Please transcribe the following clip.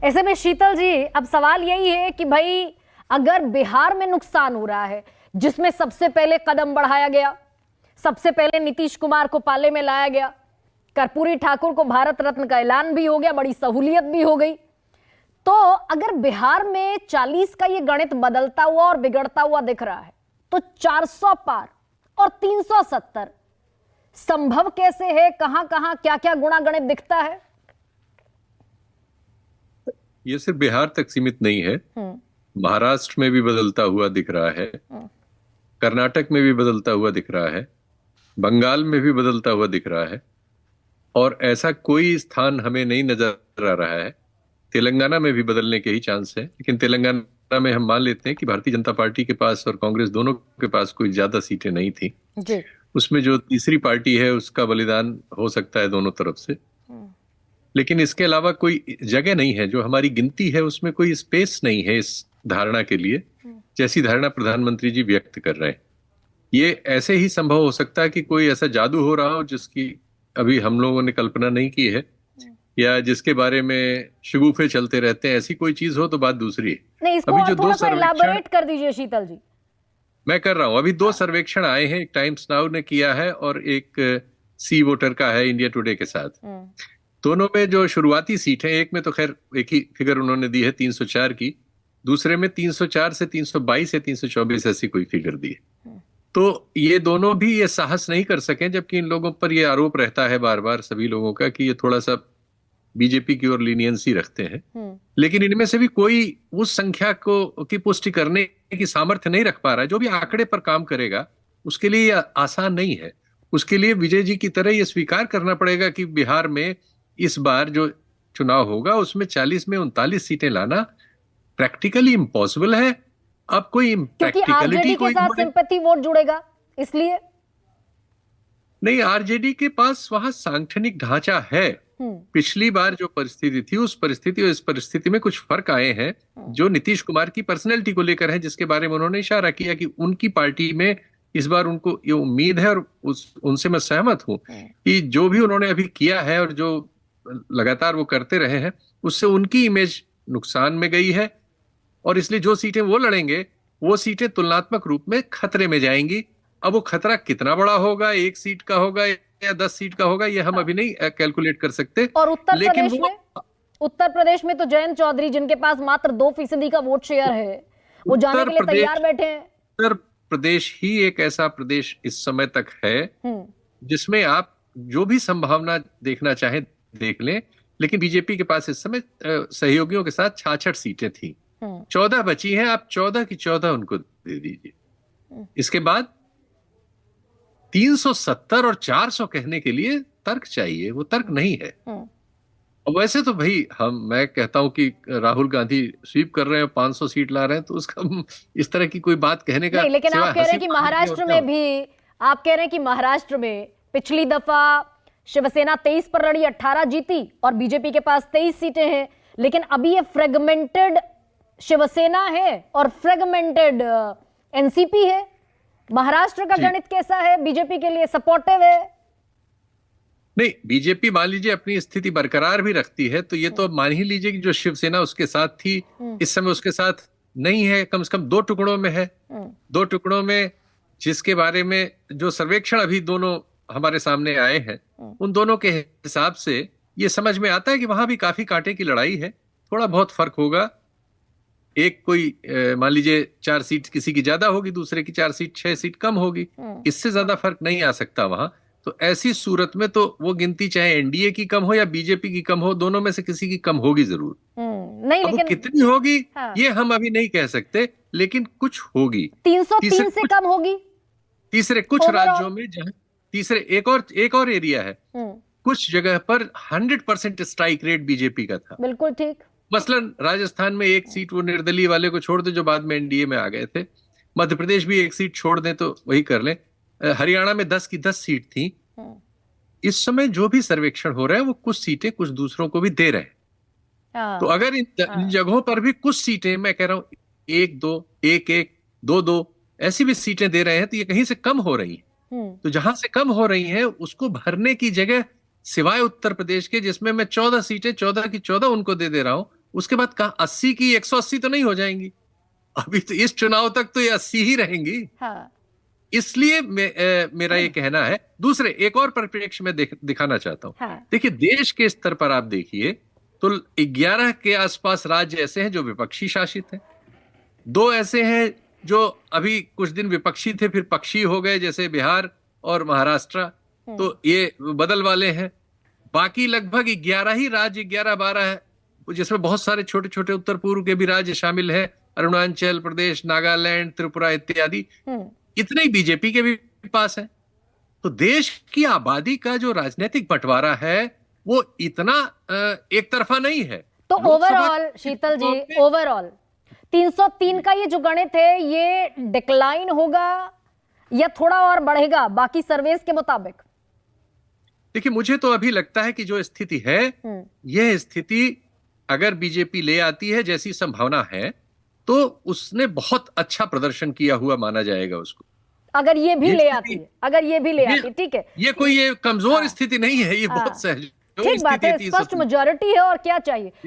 ऐसे में शीतल जी, अब सवाल यही है कि भाई अगर बिहार में नुकसान हो रहा है, जिसमें सबसे पहले कदम बढ़ाया गया, सबसे पहले नीतीश कुमार को पाले में लाया गया, कर्पूरी ठाकुर को भारत रत्न का ऐलान भी हो गया, बड़ी सहूलियत भी हो गई, तो अगर बिहार में 40 का ये गणित बदलता हुआ और बिगड़ता हुआ दिख रहा है, तो 400 पार और 370 संभव कैसे है? कहां कहां क्या क्या गुणा गणित दिखता है? ये सिर्फ बिहार तक सीमित नहीं है। महाराष्ट्र में भी बदलता हुआ दिख रहा है, कर्नाटक में भी बदलता हुआ दिख रहा है, बंगाल में भी बदलता हुआ दिख रहा है, और ऐसा कोई स्थान हमें नहीं नजर आ रहा है। तेलंगाना में भी बदलने के ही चांस है, लेकिन तेलंगाना में हम मान लेते हैं कि भारतीय जनता पार्टी के पास और कांग्रेस दोनों के पास कोई ज्यादा सीटें नहीं थी जी। उसमें जो तीसरी पार्टी है उसका बलिदान हो सकता है दोनों तरफ से, लेकिन इसके अलावा कोई जगह नहीं है। जो हमारी गिनती है उसमें कोई स्पेस नहीं है इस धारणा के लिए, जैसी धारणा प्रधानमंत्री जी व्यक्त कर रहे हैं। ये ऐसे ही संभव हो सकता है कि कोई ऐसा जादू हो रहा हो जिसकी अभी हम लोगों ने कल्पना नहीं की है, या जिसके बारे में शगुफे चलते रहते हैं, ऐसी कोई चीज हो तो बात दूसरी है। नहीं, इसको अभी और जो थोड़ा दो सा इलैबोरेट कर दीजिए शीतल जी। मैं कर रहा हूं, अभी 2 सर्वेक्षण आए हैं, एक टाइम्स नाउ ने किया है और एक सी वोटर का है इंडिया टुडे के साथ। दोनों में जो शुरुआती सीट है, एक में तो खैर एक ही फिगर उन्होंने दी है 304 की, दूसरे में 304 से 322 या 324 ऐसी कोई फिगर दी है। तो ये दोनों भी ये साहस नहीं कर सके, जबकि इन लोगों पर ये आरोप रहता है बार बार सभी लोगों का कि ये थोड़ा सा बीजेपी की ओर लीनियंसी रखते हैं, लेकिन इनमें से भी कोई उस संख्या को की पुष्टि करने की सामर्थ्य नहीं रख पा रहा है। जो भी आंकड़े पर काम करेगा उसके लिए ये आसान नहीं है। उसके लिए विजय जी की तरह ये स्वीकार करना पड़ेगा कि बिहार में इस बार जो चुनाव होगा उसमें 40 में 39 सीटें लाना प्रैक्टिकली इम्पॉसिबल है। अब कोई क्योंकि आरजेडी के साथ सिंपैथी वोट जुड़ेगा, इसलिए नहीं, आरजेडी के पास वहां सांगठनिक ढांचा है। पिछली बार जो परिस्थिति थी उस परिस्थिति और इस परिस्थिति में कुछ फर्क आए हैं जो नीतीश कुमार की पर्सनैलिटी को लेकर है, जिसके बारे में उन्होंने इशारा किया कि उनकी पार्टी में इस बार उनको ये उम्मीद है, और उनसे मैं सहमत हूं कि जो भी उन्होंने अभी किया है और जो लगातार वो करते रहे हैं उससे उनकी इमेज नुकसान में गई है, और इसलिए जो सीटें वो लड़ेंगे वो सीटें तुलनात्मक रूप में खतरे में जाएंगी। अब वो खतरा कितना बड़ा होगा, 1 सीट का होगा या 10 सीट का होगा, ये हम अभी नहीं कैलकुलेट कर सकते। और उत्तर प्रदेश में तो जयंत चौधरी, जिनके पास मात्र 2% का वोट शेयर है, वो जाने के लिए तैयार बैठे हैं। उत्तर प्रदेश ही एक ऐसा प्रदेश इस समय तक है जिसमें आप जो भी संभावना देखना चाहें देख लें, लेकिन बीजेपी के पास इस समय सहयोगियों के साथ 66 सीटें थी, 14 बची हैं। आप 14 की 14 उनको दे दीजिए। इसके बाद 370 और 400 कहने के लिए तर्क चाहिए, वो तर्क नहीं है। और वैसे तो भाई मैं कहता हूं कि राहुल गांधी स्वीप कर रहे हैं, 500 सीट ला रहे हैं, तो उसका इस तरह की कोई बात कहने का नहीं, लेकिन आप कह रहे हैं कि महाराष्ट्र में भी, आप कह रहे हैं कि महाराष्ट्र में पिछली दफा शिवसेना 23 पर लड़ी, 18 जीती, और बीजेपी के पास 23 सीटें हैं, लेकिन अभी ये फ्रेगमेंटेड शिवसेना है और फ्रेगमेंटेड एनसीपी है। महाराष्ट्र का गणित कैसा है? बीजेपी के लिए सपोर्टिव है? नहीं, बीजेपी मान लीजिए अपनी स्थिति बरकरार भी रखती है, तो ये तो मान ही लीजिए कि जो शिवसेना उसके साथ थी इस समय उसके साथ नहीं है, कम से कम 2 टुकड़ों में है। 2 टुकड़ों में, जिसके बारे में जो सर्वेक्षण अभी दोनों हमारे सामने आए हैं, उन दोनों के हिसाब से ये समझ में आता है कि वहां भी काफी कांटे की लड़ाई है। थोड़ा बहुत फर्क होगा, एक कोई मान लीजिए 4 सीट किसी की ज्यादा होगी, दूसरे की 4 सीट 6 सीट कम होगी, इससे ज्यादा फर्क नहीं आ सकता वहां। तो ऐसी सूरत में तो वो गिनती चाहे एनडीए की कम हो या बीजेपी की कम हो, दोनों में से किसी की कम होगी जरूर। नहीं, लेकिन कितनी होगी ये हम अभी नहीं कह सकते, लेकिन कुछ होगी। 303 से कम होगी तीसरे कुछ राज्यों में, जहां तीसरे एक और एरिया है, कुछ जगह पर 100% स्ट्राइक रेट बीजेपी का था। बिल्कुल ठीक। मसलन राजस्थान में 1 सीट वो निर्दलीय वाले को छोड़ दे जो बाद में एनडीए में आ गए थे, मध्य प्रदेश भी 1 सीट छोड़ दें तो वही कर लें, हरियाणा में 10 की 10 सीट थी। इस समय जो भी सर्वेक्षण हो रहे हैं वो कुछ सीटें कुछ दूसरों को भी दे रहे हैं। तो अगर इन जगहों पर भी कुछ सीटें, मैं कह रहा हूं 1-2, 1-1, 2-2 ऐसी भी सीटें दे रहे हैं, तो ये कहीं से कम हो रही है। तो जहां से कम हो रही हैं उसको भरने की जगह, सिवाय उत्तर प्रदेश के जिसमें मैं 14 सीटें 14 की 14 उनको दे रहा हूं, उसके बाद कहा 80 की 180 तो नहीं हो जाएंगी, अभी तो इस चुनाव तक तो ये 80 ही रहेंगी। हाँ। इसलिए मेरा ये कहना है। दूसरे एक और परिप्रेक्ष्य में दिखाना चाहता हूं। हाँ। देखिए, देश के स्तर पर आप देखिए तो 11 के आसपास राज्य ऐसे हैं जो विपक्षी शासित हैं, 2 ऐसे हैं जो अभी कुछ दिन विपक्षी थे फिर पक्षी हो गए, जैसे बिहार और महाराष्ट्र, तो ये बदल वाले हैं। बाकी लगभग 11 ही राज्य, 11-12 है, जिसमें बहुत सारे छोटे छोटे उत्तर पूर्व के भी राज्य शामिल है, अरुणाचल प्रदेश, नागालैंड, त्रिपुरा इत्यादि। इतने ही बीजेपी के भी पास है। तो देश की आबादी का जो राजनीतिक बंटवारा है वो इतना एक तरफा नहीं है। तो ओवरऑल शीतल जी, ओवरऑल 303 का ये जो गणित है ये डिक्लाइन होगा या थोड़ा और बढ़ेगा बाकी सर्वेस के मुताबिक? देखिए, मुझे तो अभी लगता है कि जो स्थिति है, यह स्थिति अगर बीजेपी ले आती है जैसी संभावना है तो उसने बहुत अच्छा प्रदर्शन किया हुआ माना जाएगा उसको। अगर ये भी ले आती है, अगर ये भी ले आती है, ठीक है, ये कोई ये कमजोर स्थिति नहीं है, ये बहुत सहज ठीक बात है, स्पष्ट मेजॉरिटी है और क्या चाहिए।